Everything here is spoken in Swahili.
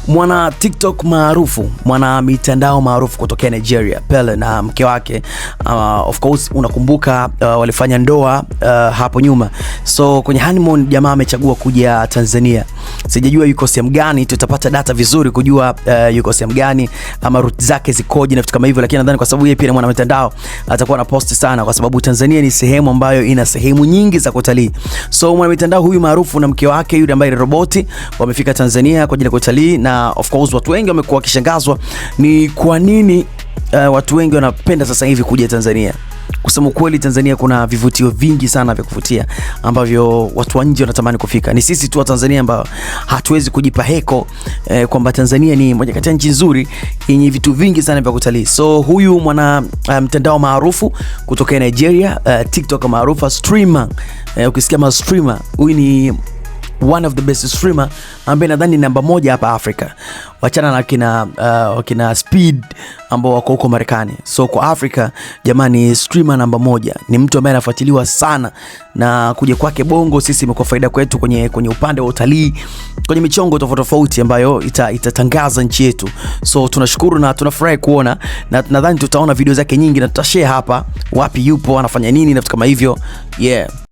Mwana TikTok maarufu, mwana mitandao maarufu kutokea Nigeria, Pele na mke wake, of course unakumbuka walifanya ndoa hapo nyuma. So kwenye honeymoon jamaa amechagua kuja Tanzania. Sijajua yuko sehemu gani, tutapata data vizuri kujua yuko sehemu gani ama route zake zikoje na vitu kama hivyo, lakini nadhani kwa sababu yeye pia ni mwana mitandao atakuwa na post sana, kwa sababu Tanzania ni sehemu ambayo ina sehemu nyingi za kutalii. So mwana mitandao huyu maarufu na mke wake yule ambaye ni roboti wamefika Tanzania kwa ajili ya kutalii, na of course watu wengi wamekuwa wakishangazwa ni kwa nini watu wengi wanapenda sasa hivi kuja Tanzania. Kusema kweli, Tanzania kuna vivutio vingi sana vya kuvutia ambavyo watu wa nje wanatamani kufika. Ni sisi tu wa Tanzania ambao hatuwezi kujipa heko kwamba Tanzania ni moja kati ya nchi nzuri yenye vitu vingi sana vya kutalii. So huyu mwana mtandao maarufu kutoka Nigeria, TikTok maarufu, streamer, ukisikia ma streamer, huyu ni one of the best streamer ambaye nadhani namba 1 hapa Afrika. Wachana na kina Speed ambao wako huko Marekani. So kwa Afrika jamani, streamer namba 1 ni mtu ambaye anafuatiliwa sana, na kuja kwake Bongo sisi imekuwa faida kwetu kwenye upande wa utalii, kwenye michongo tofauti ambayo itatangaza nchi yetu. So tunashukuru na tunafurahi kuona, na nadhani tutaona video zake nyingi na tutashare hapa wapi yupo, anafanya nini na vitu kama hivyo. Yeah.